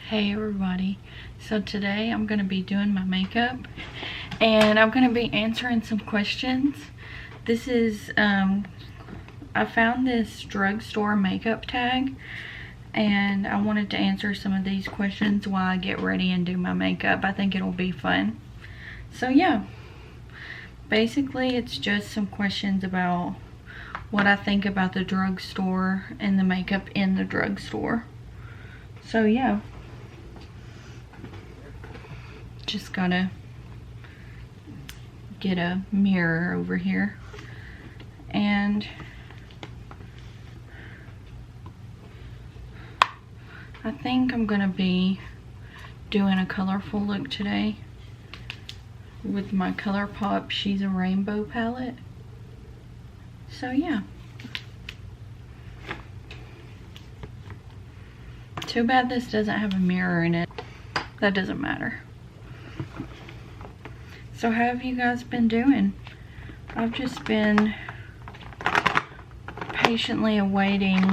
Hey everybody, so today I'm going to be doing my makeup and I'm going to be answering some questions. This is, I found this drugstore makeup tag and I wanted to answer some of these questions while I get ready and do my makeup. I think it'll be fun. So yeah, basically it's just some questions about what I think about the drugstore and the makeup in the drugstore. So yeah. Just gotta get a mirror over here, and I think I'm gonna be doing a colorful look today with my ColourPop She's a Rainbow palette. So yeah, too bad this doesn't have a mirror in it. That doesn't matter. So how have you guys been doing? I've just been patiently awaiting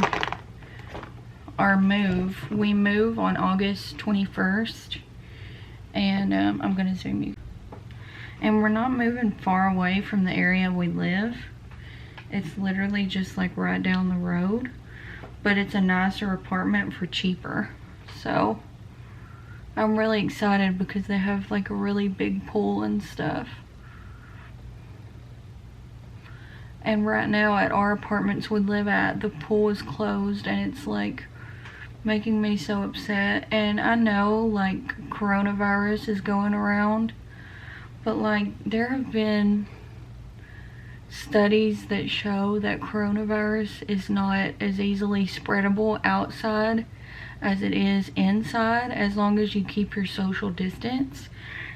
our move. We move on August 21st, and I'm gonna zoom you. And we're not moving far away from the area we live. It's literally just like right down the road, but it's a nicer apartment for cheaper. So I'm really excited because they have like a really big pool and stuff. And right now at our apartments we live at, the pool is closed and it's like making me so upset. And I know like coronavirus is going around, but like there have been studies that show that coronavirus is not as easily spreadable outside as it is inside, as long as you keep your social distance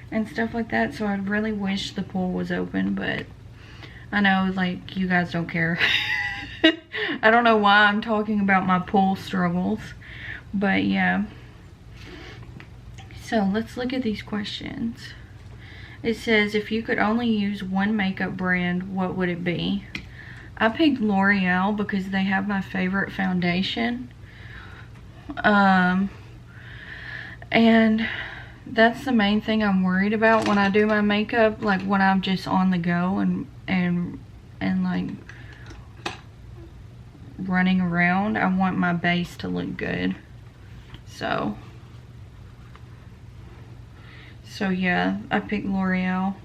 and stuff like that. So I'd really wish the pool was open, but I know like you guys don't care. I don't know why I'm talking about my pool struggles, but yeah. So let's look at these questions. It says, if you could only use one makeup brand, what would it be? I picked L'Oreal because they have my favorite foundation. And that's the main thing I'm worried about when I do my makeup, like when I'm just on the go and like running around. I want my base to look good. So yeah, I picked L'Oreal.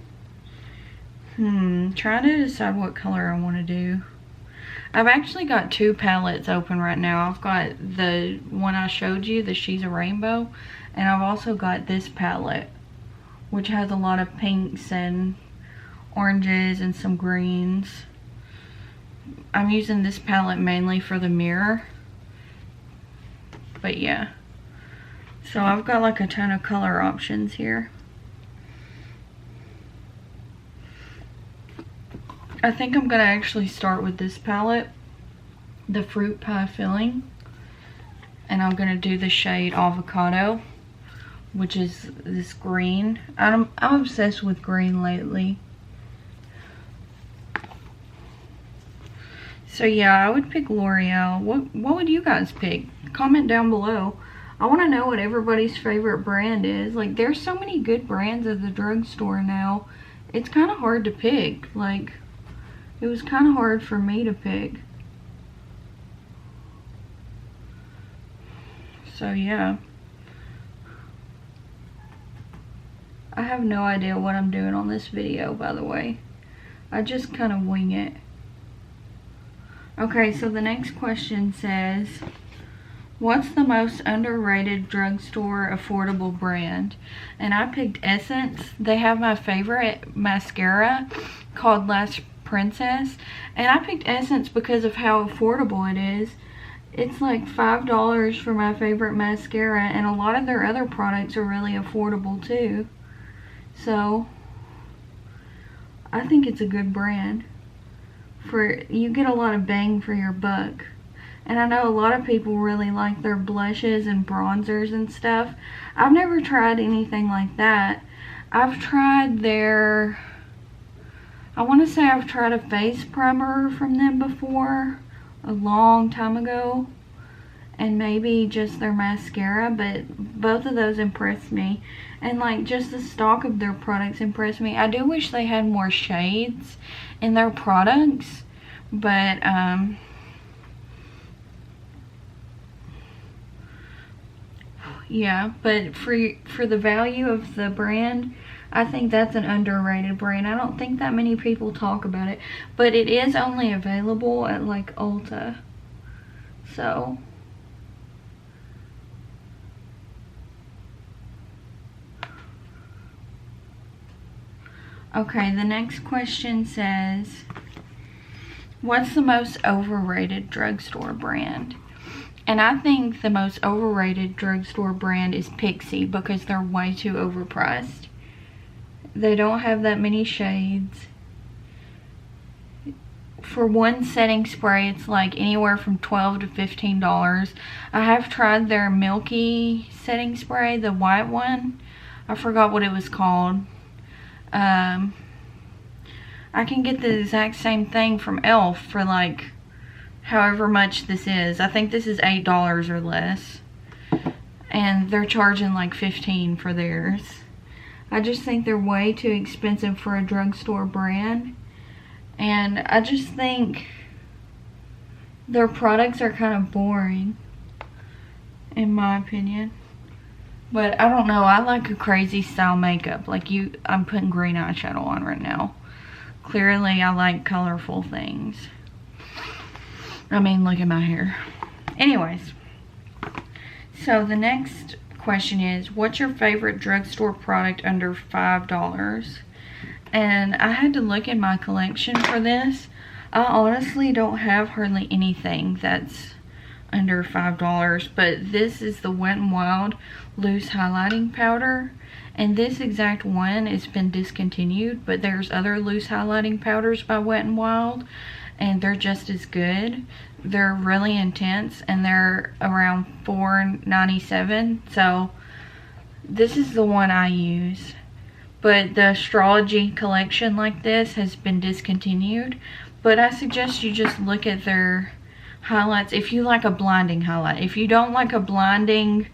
Trying to decide what color I want to do. I've actually got two palettes open right now. I've got the one I showed you, the She's a Rainbow, and I've also got this palette, which has a lot of pinks and oranges and some greens. I'm using this palette mainly for the mirror, but yeah. So I've got like a ton of color options here. I think I'm gonna actually start with this palette, the Fruit Pie Filling, and I'm gonna do the shade Avocado, which is this green. I'm obsessed with green lately. So yeah, I would pick L'Oreal. What would you guys pick? Comment down below. I want to know what everybody's favorite brand is. Like, there's so many good brands at the drugstore now. It's kind of hard to pick. Like, it was kind of hard for me to pick. So yeah. I have no idea what I'm doing on this video, by the way. I just kind of wing it. Okay, so the next question says, what's the most underrated drugstore affordable brand? And I picked Essence. They have my favorite mascara called Lash Princess, and I picked Essence because of how affordable it is. It's like $5 for my favorite mascara, and a lot of their other products are really affordable too. So I think it's a good brand. You get a lot of bang for your buck. And I know a lot of people really like their blushes and bronzers and stuff. I've never tried anything like that. I've tried their, I want to say I've tried a face primer from them before, a long time ago. and maybe just their mascara, but both of those impressed me. And like just the stock of their products impressed me. I do wish they had more shades in their products, but yeah, but for the value of the brand, I think that's an underrated brand. I don't think that many people talk about it, but it is only available at like Ulta. So okay, the next question says, what's the most overrated drugstore brand? And I think the most overrated drugstore brand is Pixie because they're way too overpriced. They don't have that many shades. For one setting spray, it's like anywhere from $12 to $15. I have tried their Milky setting spray, the white one. I forgot what it was called. I can get the exact same thing from e.l.f. for like however much this is. I think this is $8 or less. And they're charging like $15 for theirs. I just think they're way too expensive for a drugstore brand. And I just think their products are kind of boring, in my opinion. But I don't know, I like a crazy style makeup. Like I'm putting green eyeshadow on right now. Clearly I like colorful things. I mean, look at my hair. Anyways, so the next question is, what's your favorite drugstore product under $5? And I had to look in my collection for this. I honestly don't have hardly anything that's under $5, but this is the Wet n Wild loose highlighting powder, and this exact one has been discontinued, but there's other loose highlighting powders by Wet n Wild, and they're just as good. They're really intense, and they're around $4.97, so this is the one I use. But the astrology collection like this has been discontinued, but I suggest you just look at their highlights if you like a blinding highlight. If you don't like a blinding,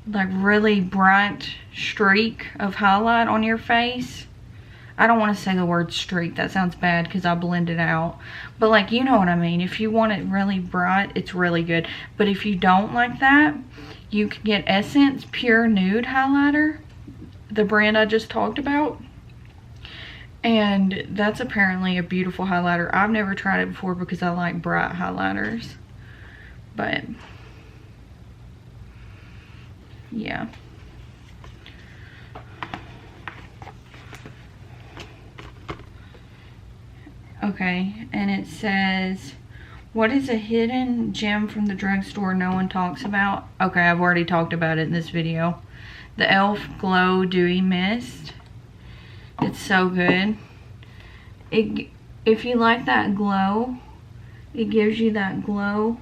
like really bright streak of highlight on your face, I don't want to say the word streak, that sounds bad because I blend it out, but like, you know what I mean. If you want it really bright, it's really good. But if you don't like that, you can get Essence Pure Nude Highlighter, the brand I just talked about, and that's apparently a beautiful highlighter. I've never tried it before because I like bright highlighters, but yeah. Okay, and it says, what is a hidden gem from the drugstore no one talks about? Okay, I've already talked about it in this video. The e.l.f. Glow Dewy Mist. It's so good. If you like that glow, it gives you that glow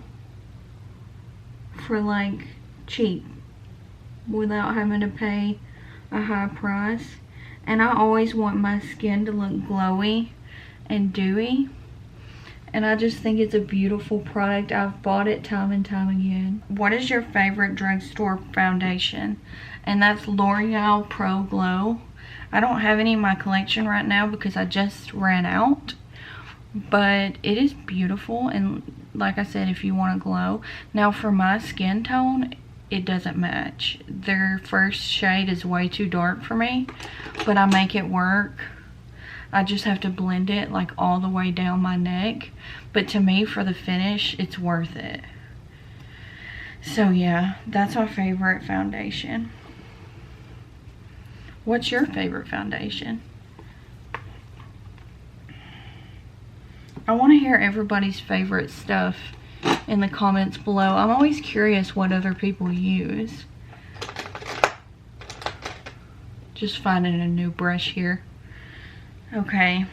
for like cheap without having to pay a high price. And I always want my skin to look glowy and dewy, and I just think it's a beautiful product. I've bought it time and time again. What is your favorite drugstore foundation? And that's L'Oreal Pro Glow. I don't have any in my collection right now because I just ran out, but it is beautiful, and like I said, if you want to glow. Now for my skin tone, it doesn't match. Their first shade is way too dark for me, but I make it work. I just have to blend it like all the way down my neck. But to me, for the finish, it's worth it. So yeah, that's my favorite foundation. What's your favorite foundation? I want to hear everybody's favorite stuff in the comments below. I'm always curious what other people use. Just finding a new brush here. Okay.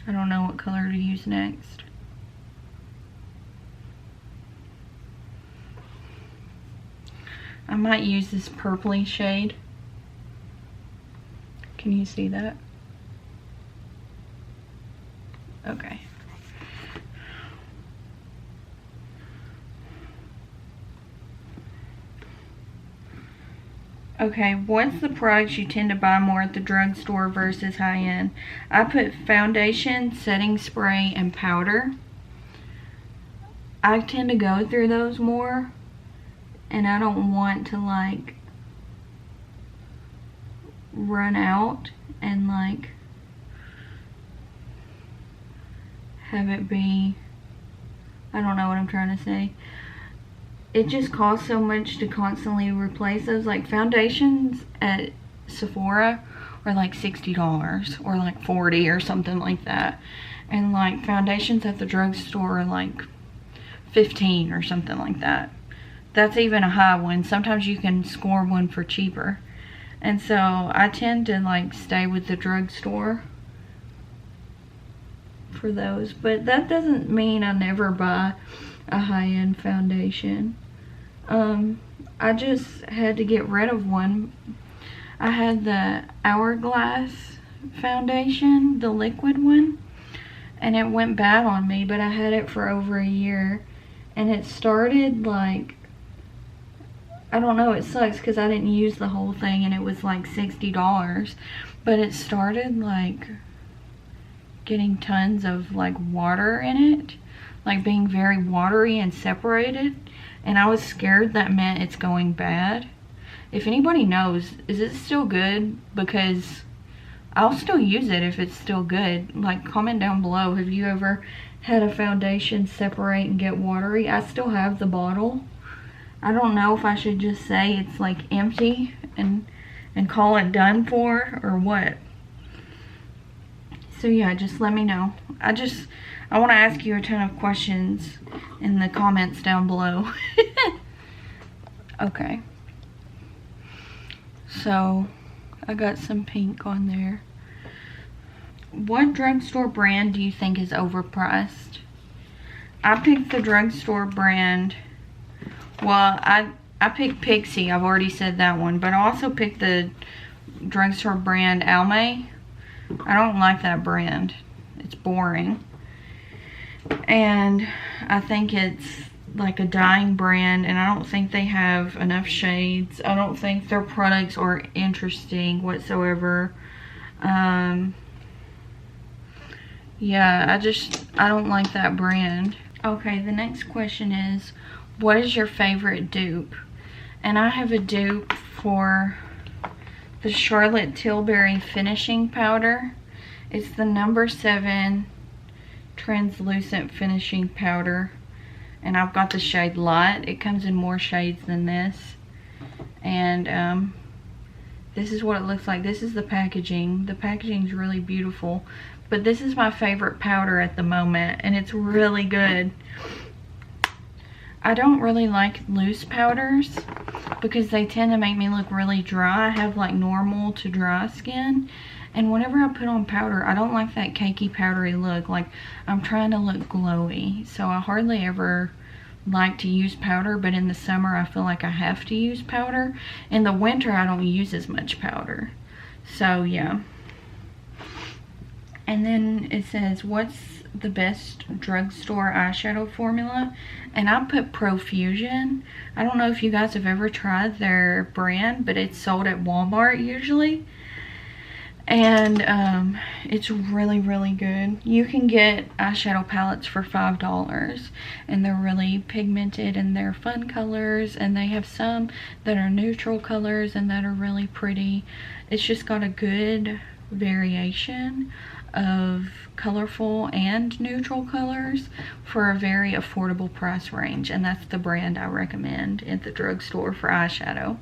I don't know what color to use next. I might use this purpley shade. Can you see that? Okay. Okay, what's the products you tend to buy more at the drugstore versus high-end? I put foundation, setting spray, and powder. I tend to go through those more, and I don't want to like run out and like have it be, I don't know what I'm trying to say. It just costs so much to constantly replace those. Like foundations at Sephora are like $60 or like $40 or something like that, and like foundations at the drugstore are like $15 or something like that. That's even a high one. Sometimes you can score one for cheaper, and so I tend to like stay with the drugstore for those. But that doesn't mean I never buy a high-end foundation. I just had to get rid of one. I had the Hourglass foundation, the liquid one, and it went bad on me, but I had it for over a year, and it started like, I don't know, it sucks because I didn't use the whole thing and it was like $60, but it started like getting tons of like water in it, like being very watery and separated, and I was scared that meant it's going bad. If anybody knows, is it still good? Because I'll still use it if it's still good. Like, comment down below, have you ever had a foundation separate and get watery? I still have the bottle. I don't know if I should just say it's like empty and call it done for, or what. So yeah, just let me know. I want to ask you a ton of questions in the comments down below. Okay. So, I got some pink on there. What drugstore brand do you think is overpriced? I picked the drugstore brand. Well, I picked Pixie. I've already said that one. But I also picked the drugstore brand Almay. I don't like that brand. It's boring. And I think it's like a dying brand, and I don't think they have enough shades. I don't think their products are interesting whatsoever. Yeah, I don't like that brand. Okay, the next question is, what is your favorite dupe? And I have a dupe for the Charlotte Tilbury finishing powder. It's the number 7 translucent finishing powder, and I've got the shade Light. It comes in more shades than this, and this is what it looks like. This is the packaging. The packaging is really beautiful, but this is my favorite powder at the moment, and it's really good. I don't really like loose powders because they tend to make me look really dry. I have like normal to dry skin, and whenever I put on powder, I don't like that cakey powdery look. Like, I'm trying to look glowy, so I hardly ever like to use powder. But in the summer, I feel like I have to use powder. In the winter, I don't use as much powder. So yeah. And then it says, what's the best drugstore eyeshadow formula? And I put Profusion. I don't know if you guys have ever tried their brand, but it's sold at Walmart usually. And it's really, really good. You can get eyeshadow palettes for $5, and they're really pigmented and they're fun colors, and they have some that are neutral colors and that are really pretty. It's just got a good variation of colorful and neutral colors for a very affordable price range, and that's the brand I recommend at the drugstore for eyeshadow.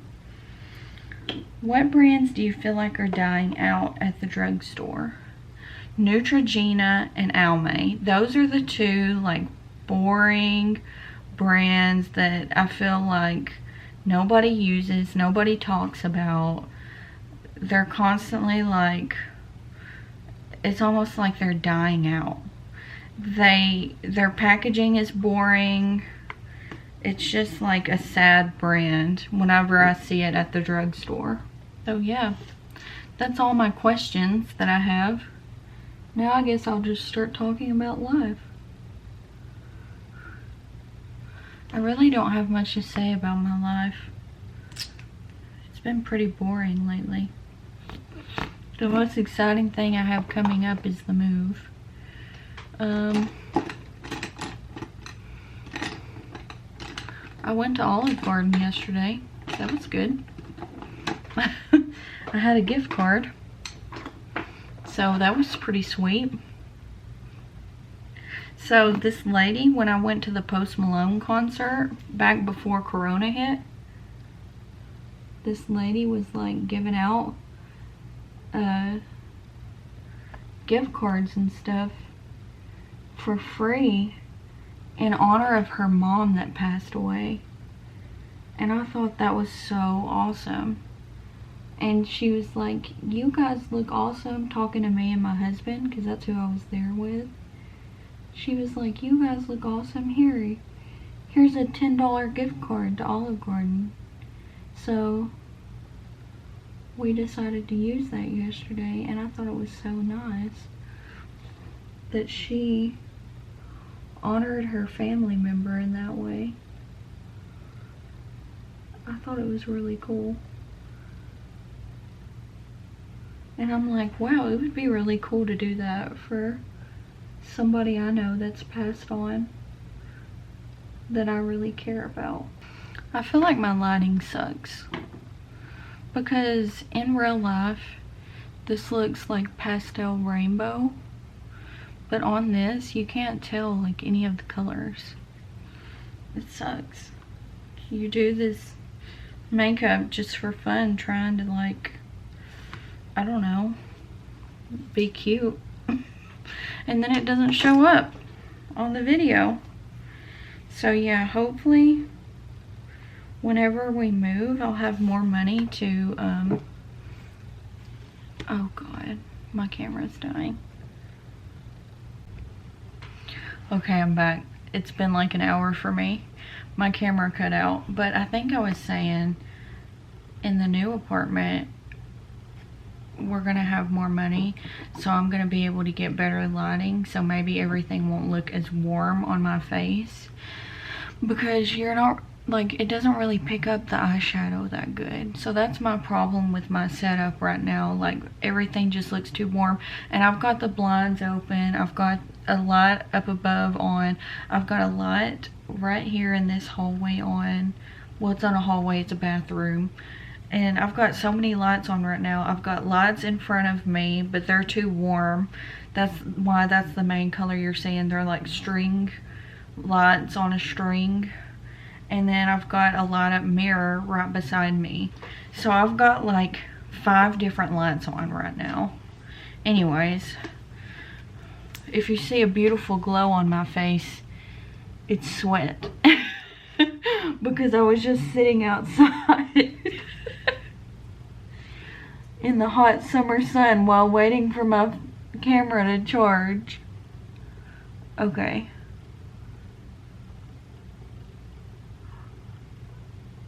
What brands do you feel like are dying out at the drugstore? Neutrogena and Almay. Those are the two like boring brands that I feel like nobody uses, nobody talks about. They're constantly like, it's almost like they're dying out. Their packaging is boring. It's just like a sad brand whenever I see it at the drugstore. So yeah, that's all my questions that I have. Now I guess I'll just start talking about life. I really don't have much to say about my life. It's been pretty boring lately. The most exciting thing I have coming up is the move. I went to Olive Garden yesterday. That was good. I had a gift card, so that was pretty sweet. So this lady, when I went to the Post Malone concert back before Corona hit, this lady was like giving out gift cards and stuff for free in honor of her mom that passed away. And I thought that was so awesome. And she was like, you guys look awesome, talking to me and my husband, because that's who I was there with. She was like, you guys look awesome. Here's a $10 gift card to Olive Garden. So we decided to use that yesterday, and I thought it was so nice that she honored her family member in that way. I thought it was really cool. And I'm like, wow, it would be really cool to do that for somebody I know that's passed on that I really care about. I feel like my lighting sucks because in real life this looks like pastel rainbow, but on this you can't tell like any of the colors. It sucks. You do this makeup just for fun, trying to like, I don't know, be cute, and then it doesn't show up on the video. So yeah, hopefully whenever we move I'll have more money to oh god, my camera's dying. Okay, I'm back. It's been like an hour for me. My camera cut out, but I think I was saying in the new apartment we're gonna have more money, so I'm gonna be able to get better lighting, so maybe everything won't look as warm on my face, because you're not like, it doesn't really pick up the eyeshadow that good. So that's my problem with my setup right now. Like, everything just looks too warm, and I've got the blinds open, I've got a light up above on, I've got a light right here in this hallway on. Well, it's not a hallway, it's a bathroom. And I've got so many lights on right now. I've got lights in front of me, but they're too warm. That's why that's the main color you're seeing. They're like string lights on a string. And then I've got a light up mirror right beside me. So I've got like 5 different lights on right now. Anyways, if you see a beautiful glow on my face, it's sweat. Because I was just sitting outside in the hot summer sun while waiting for my camera to charge. Okay.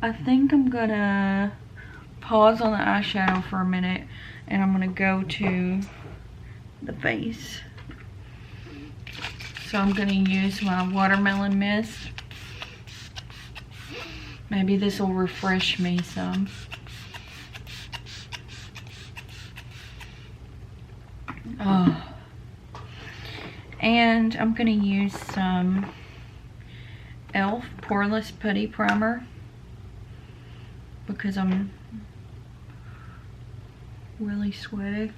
I think I'm gonna pause on the eyeshadow for a minute, and I'm gonna go to the face. So I'm gonna use my watermelon mist. Maybe this will refresh me some. Oh. And I'm gonna use some e.l.f. Poreless Putty Primer, because I'm really sweaty.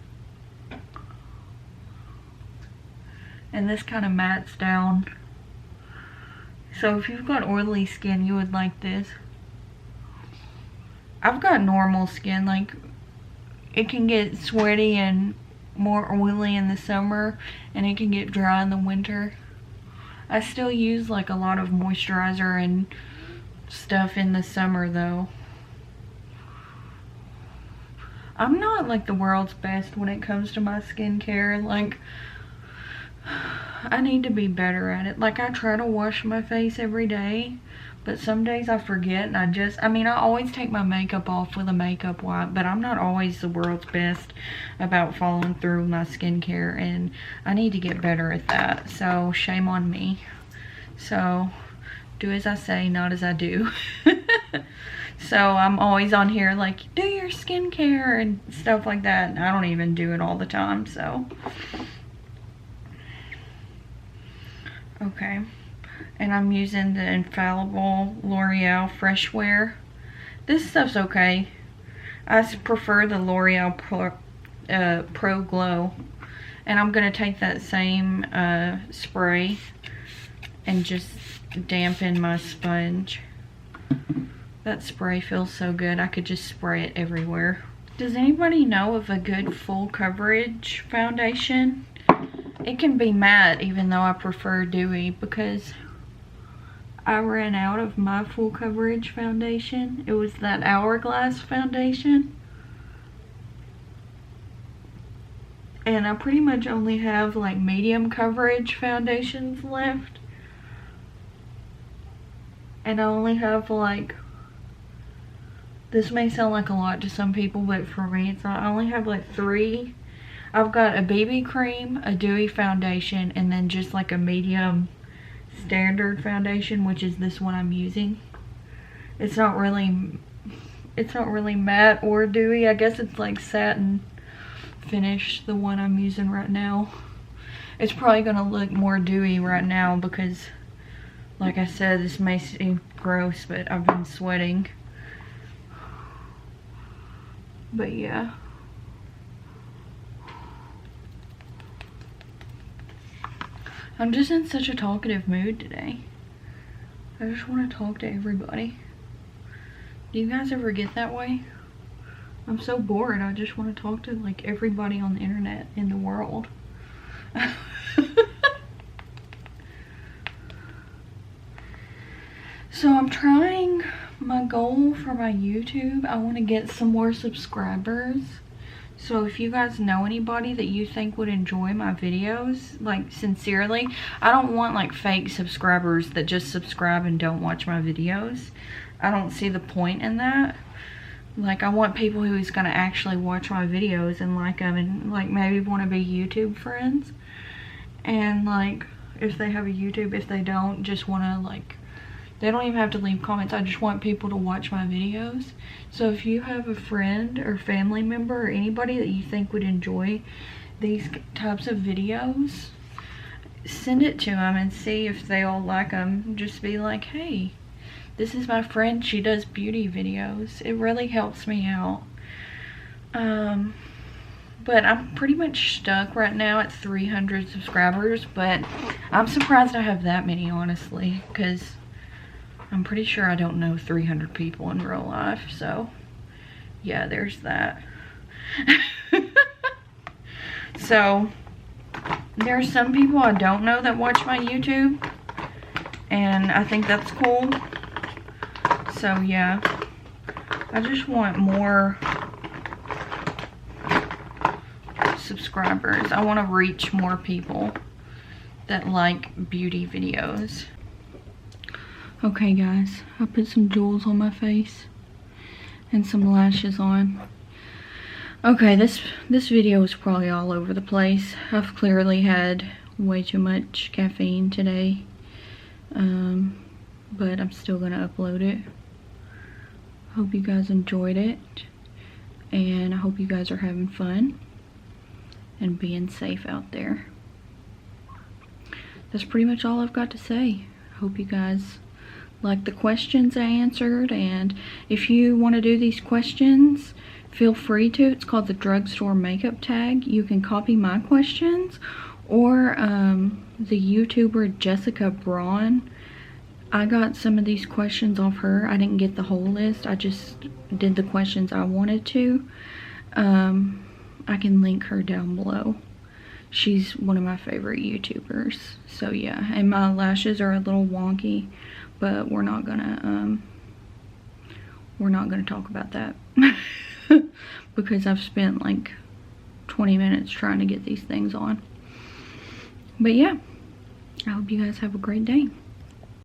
And this kind of mattes down. So if you've got oily skin, you would like this. I've got normal skin, like it can get sweaty and more oily in the summer, and it can get dry in the winter. I still use like a lot of moisturizer and stuff in the summer though. I'm not like the world's best when it comes to my skincare. Like, I need to be better at it. Like, I try to wash my face every day, but some days I forget, and I always take my makeup off with a makeup wipe, but I'm not always the world's best about following through my skincare, and I need to get better at that. So shame on me. So do as I say, not as I do. So I'm always on here like, do your skincare and stuff like that. And I don't even do it all the time, so. Okay. And I'm using the Infallible L'Oreal Fresh Wear. This stuff's okay. I prefer the L'Oreal Pro Glow. And I'm going to take that same spray and just dampen my sponge. That spray feels so good. I could just spray it everywhere. Does anybody know of a good full coverage foundation? It can be matte even though I prefer dewy, because I ran out of my full coverage foundation. It was that Hourglass foundation. And I pretty much only have like medium coverage foundations left. And I only have like, this may sound like a lot to some people, but for me it's not. I only have like 3. I've got a BB cream, a dewy foundation, and then just like a medium standard foundation, which is this one I'm using. It's not really matte or dewy. I guess it's like satin finish, the one I'm using right now. It's probably gonna look more dewy right now because, like I said, this may seem gross, but I've been sweating. But yeah. I'm just in such a talkative mood today. I just want to talk to everybody. Do you guys ever get that way? I'm so bored. I just want to talk to like everybody on the internet in the world. So I'm trying my goal for my YouTube. I want to get some more subscribers. So if you guys know anybody that you think would enjoy my videos, like sincerely, I don't want like fake subscribers that just subscribe and don't watch my videos. I don't see the point in that. Like, I want people who's gonna actually watch my videos and like them and like maybe want to be YouTube friends. And like, if they have a YouTube, if they don't, just want to like, they don't even have to leave comments. I just want people to watch my videos. So if you have a friend or family member or anybody that you think would enjoy these types of videos, send it to them and see if they all like them. Just be like, hey, this is my friend. She does beauty videos. It really helps me out. But I'm pretty much stuck right now at 300 subscribers. But I'm surprised I have that many, honestly, because I'm pretty sure I don't know 300 people in real life, so yeah, there's that. So there's some people I don't know that watch my YouTube, and I think that's cool. So yeah, I just want more subscribers. I want to reach more people that like beauty videos. Okay guys, I put some jewels on my face and some lashes on. Okay, this video is probably all over the place. I've clearly had way too much caffeine today, but I'm still gonna upload it. Hope you guys enjoyed it, and I hope you guys are having fun and being safe out there. That's pretty much all I've got to say. Hope you guys like the questions I answered, and if you want to do these questions, feel free to. It's called the Drugstore Makeup Tag. You can copy my questions, or the YouTuber Jessica Braun. I got some of these questions off her. I didn't get the whole list. I just did the questions I wanted to. I can link her down below. She's one of my favorite YouTubers. So yeah, and my lashes are a little wonky, but we're not gonna talk about that because I've spent like 20 minutes trying to get these things on. But yeah, I hope you guys have a great day.